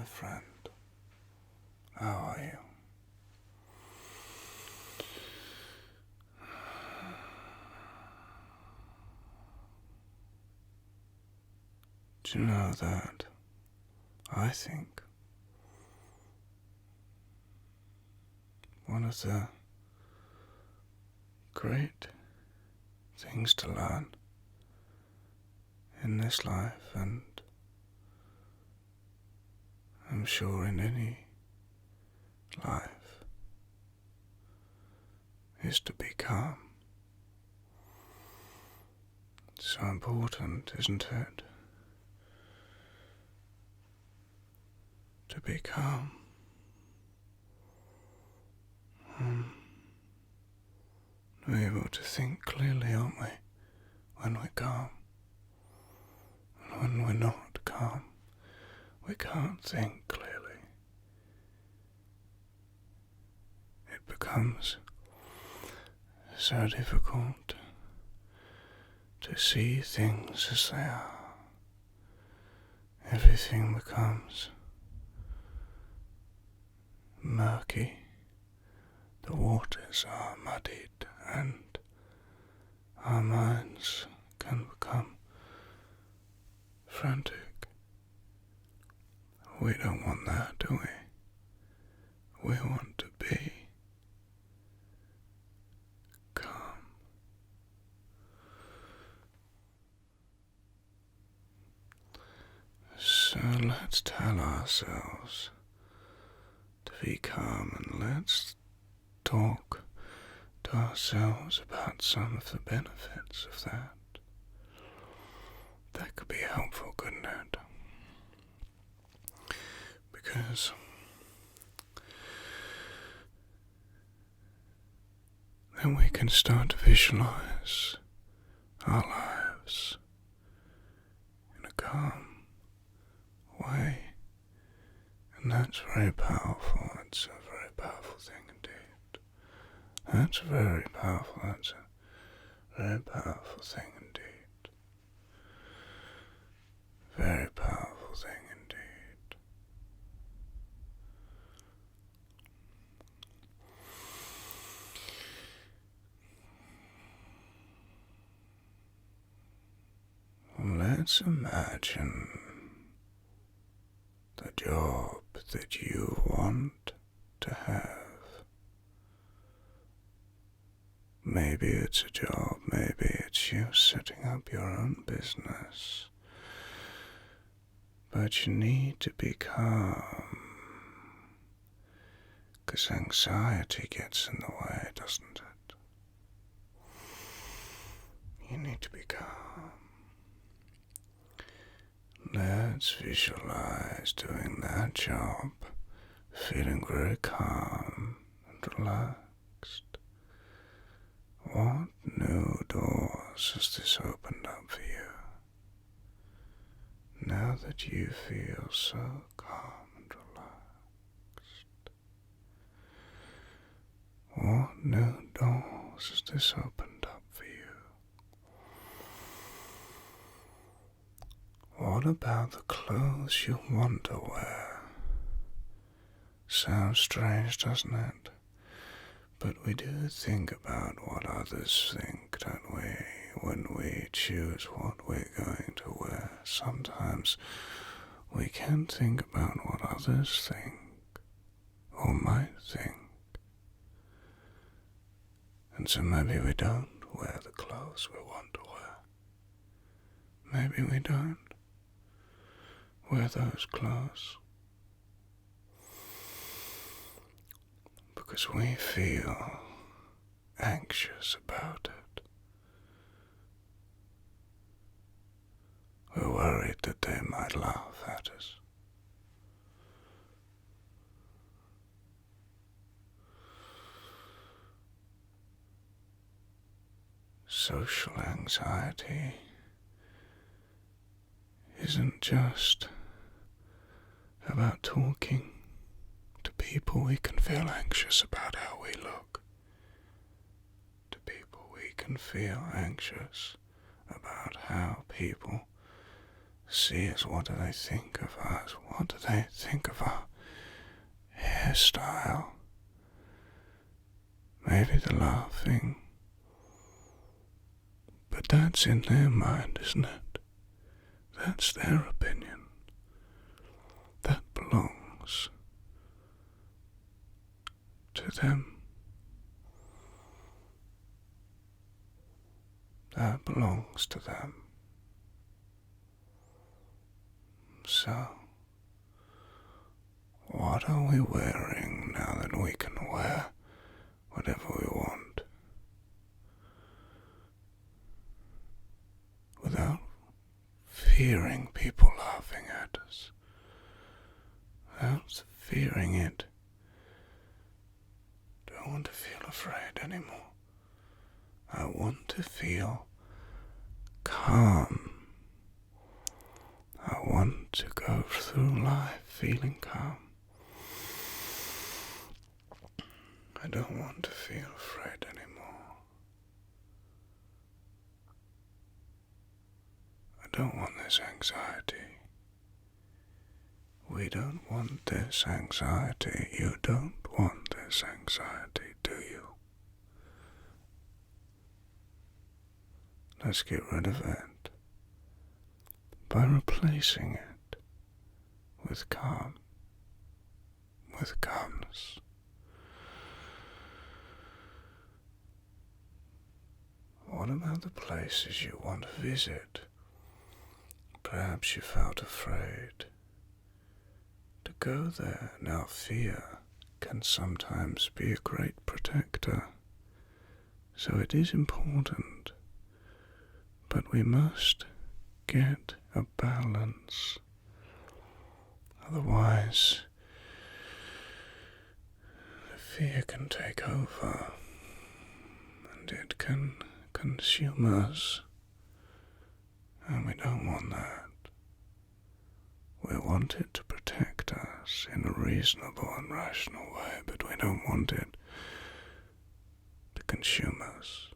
friend. How are you? Do you know that I think one of the great things to learn in this life, and I'm sure in any life, is to be calm. It's so important, isn't it? To be calm. We're able to think clearly, aren't we, when we're calm? And when we're not calm, we can't think clearly. It becomes so difficult to see things as they are. Everything becomes murky. The waters are muddied, and our minds can become frantic. We don't want that, do we? We want to be calm. So let's tell ourselves to be calm, and let's talk to ourselves about some of the benefits of that. That could be helpful, couldn't it? Because then we can start to visualize our lives in a calm way, and that's very powerful. It's a very powerful thing indeed. That's very powerful. That's a very powerful thing indeed. Very powerful thing indeed. Let's imagine the job that you want to have. Maybe it's a job, maybe it's you setting up your own business. But you need to be calm, because anxiety gets in the way, doesn't it? You need to be calm. Let's visualize doing that job, feeling very calm and relaxed. What new doors has this opened up for you? Now that you feel so calm and relaxed, what new doors has this opened up for you? What about the clothes you want to wear? Sounds strange, doesn't it? But we do think about what others think, don't we, when we choose what we're going to wear. Sometimes we can think about what others think, or might think. And so maybe we don't wear the clothes we want to wear. Maybe we don't wear those clothes because we feel anxious about it. We're worried that they might laugh at us. Social anxiety isn't just about talking to people. We can feel anxious about how we look. To people, we can feel anxious about how people See us, what do they think of us? What do they think of our hairstyle? Maybe they're laughing. But that's in their mind, isn't it? That's their opinion. That belongs to them. That belongs to them. So, what are we wearing now that we can wear whatever we want? Without fearing people laughing at us. Without fearing it. Don't want to feel afraid anymore. I want to feel calm. I want to go through life feeling calm. I don't want to feel afraid anymore. I don't want this anxiety. We don't want this anxiety. You don't want this anxiety, do you? Let's get rid of it by replacing it with calm, with calmness. What about the places you want to visit? Perhaps you felt afraid to go there. Now fear can sometimes be a great protector, so it is important, but we must get a balance. Otherwise, the fear can take over and it can consume us, and we don't want that. We want it to protect us in a reasonable and rational way, but we don't want it to consume us.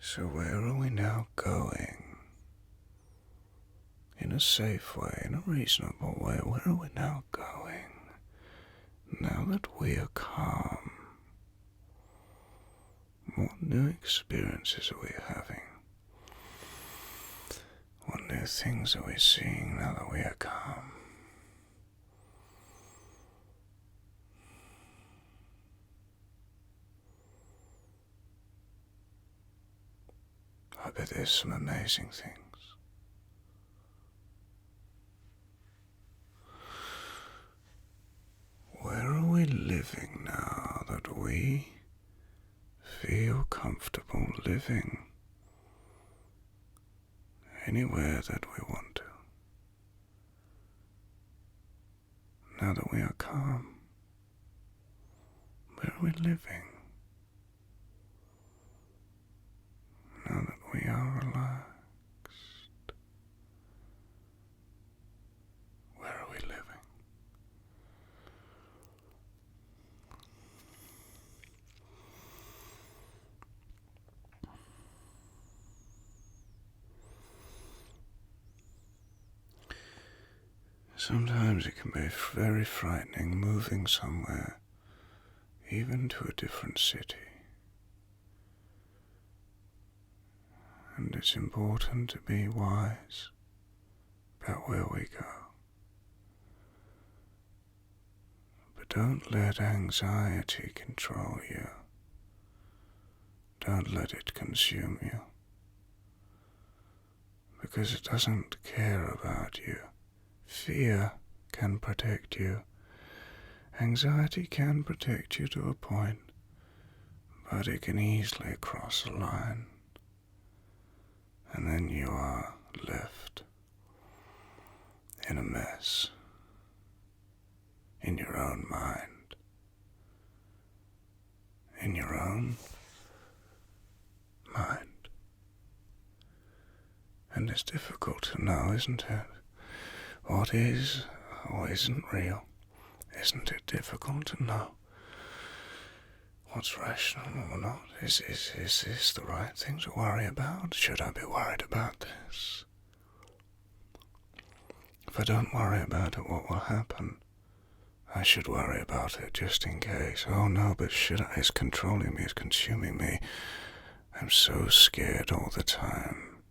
So where are we now going? In a safe way, in a reasonable way, where are we now going? Now that we are calm, what new experiences are we having? What new things are we seeing now that we are calm? I bet there's some amazing things. Where are we living now that we feel comfortable living? Anywhere that we want to. Now that we are calm, where are we living? Now that we are relaxed, where are we living? Sometimes it can be very frightening moving somewhere, even to a different city. And it's important to be wise about where we go. But don't let anxiety control you. Don't let it consume you. Because it doesn't care about you. Fear can protect you. Anxiety can protect you to a point, but it can easily cross a line. And then you are left in a mess, in your own mind, in your own mind. And it's difficult to know, isn't it? What is or isn't real? Isn't it difficult to know what's rational or not? Is this the right thing to worry about? Should I be worried about this? If I don't worry about it, what will happen? I should worry about it just in case. Oh no, but should I? It's controlling me, it's consuming me. I'm so scared all the time.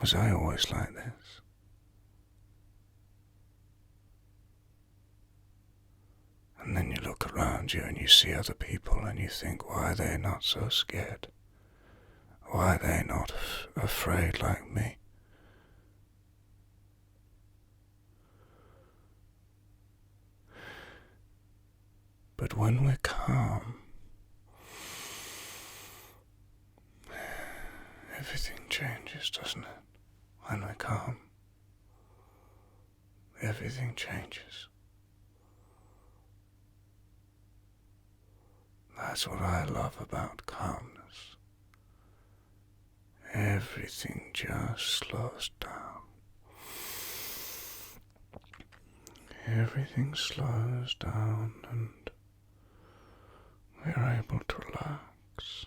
Was I always like this? And then you look around you and you see other people and you think, why are they not so scared? Why are they not afraid like me? But when we're calm, everything changes, doesn't it? When we're calm, everything changes. That's what I love about calmness. Everything just slows down. Everything slows down and we're able to relax.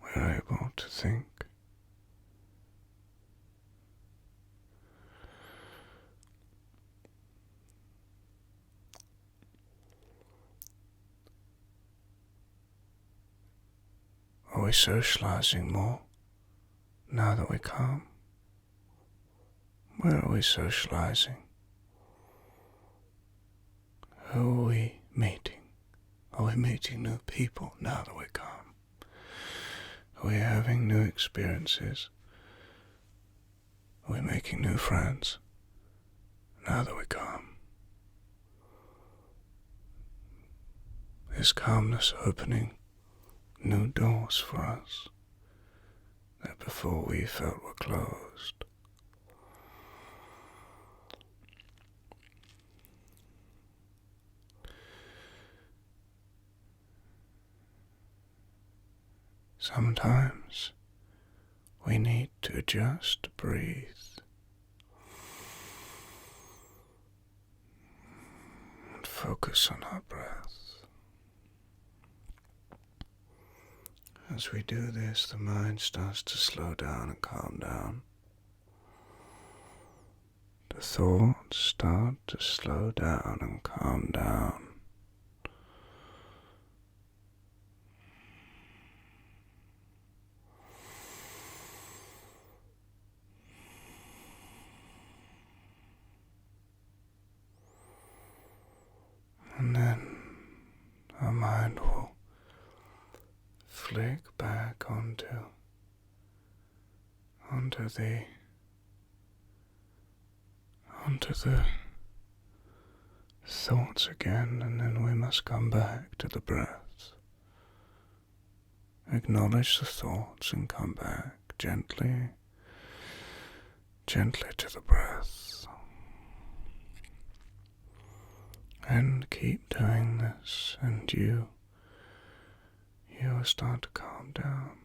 We're able to think. Are we socializing more now that we're calm? Where are we socializing? Who are we meeting? Are we meeting new people now that we're calm? Are we having new experiences? Are we making new friends now that we're calm? Is calmness opening new doors for us that before we felt were closed? Sometimes we need to just breathe and focus on our breath. As we do this, the mind starts to slow down and calm down. The thoughts start to slow down and calm down. And then our mind will flick back onto the thoughts again, and then we must come back to the breath. Acknowledge the thoughts and come back gently to the breath. And keep doing this, and you will start to calm down.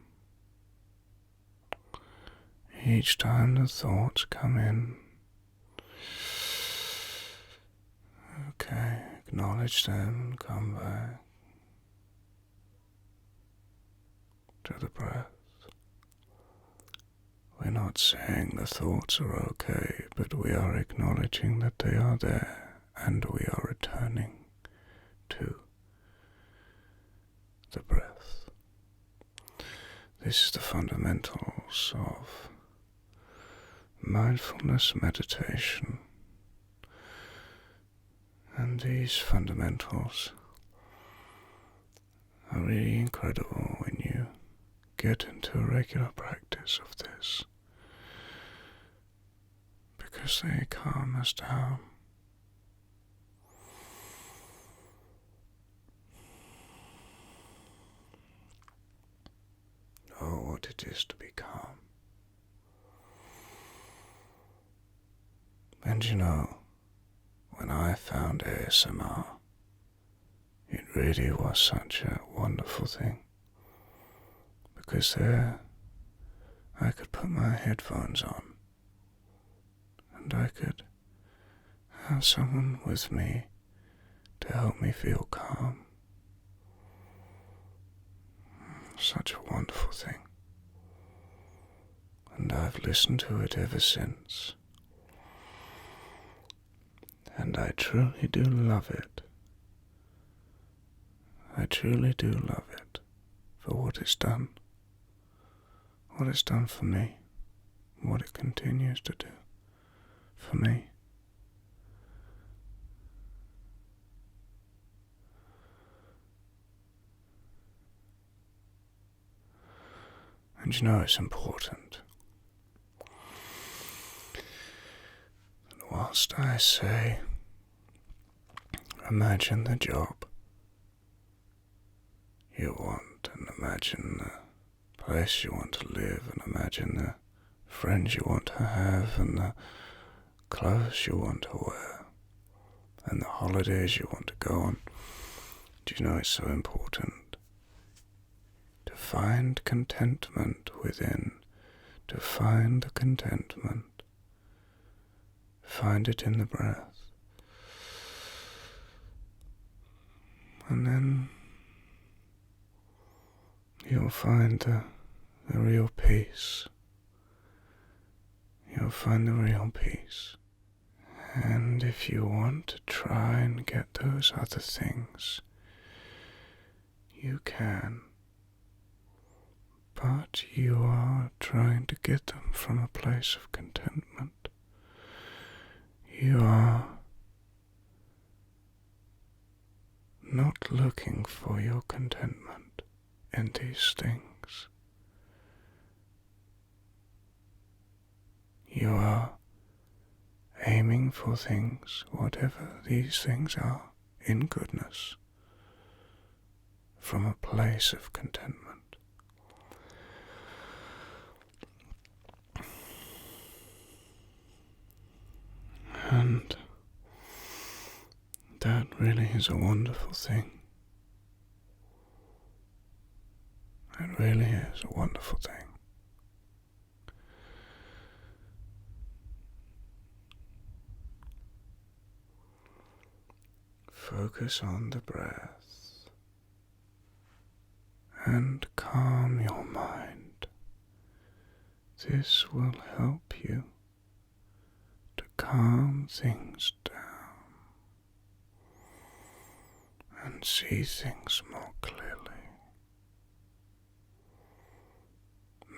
Each time the thoughts come in, okay, acknowledge them and come back to the breath. We're not saying the thoughts are okay, but we are acknowledging that they are there and we are returning to the breath. This is the fundamentals of mindfulness meditation, and these fundamentals are really incredible when you get into a regular practice of this, because they calm us down. Oh, what it is to be calm. And you know, when I found ASMR, it really was such a wonderful thing, because there I could put my headphones on and I could have someone with me to help me feel calm. Such a wonderful thing. And I've listened to it ever since. And I truly do love it. I truly do love it for what it's done. What it's done for me. What it continues to do for me. And you know it's important. And whilst I say, imagine the job you want, and imagine the place you want to live, and imagine the friends you want to have, and the clothes you want to wear, and the holidays you want to go on. Do you know it's so important to find contentment within, to find the contentment, find it in the breath, and then you'll find the real peace. You'll find the real peace. And if you want to try and get those other things, you can. But you are trying to get them from a place of contentment. You are not looking for your contentment in these things. You are aiming for things, whatever these things are, in goodness, from a place of contentment. And that really is a wonderful thing. It really is a wonderful thing. Focus on the breath and calm your mind. This will help you to calm things down and see things more clearly.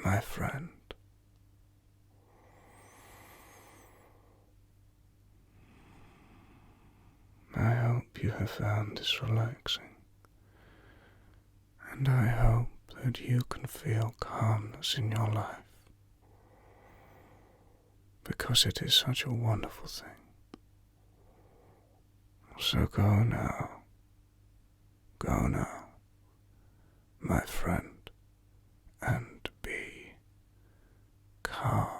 My friend, I hope you have found this relaxing, and I hope that you can feel calmness in your life, because it is such a wonderful thing. So go now, my friend, and be calm.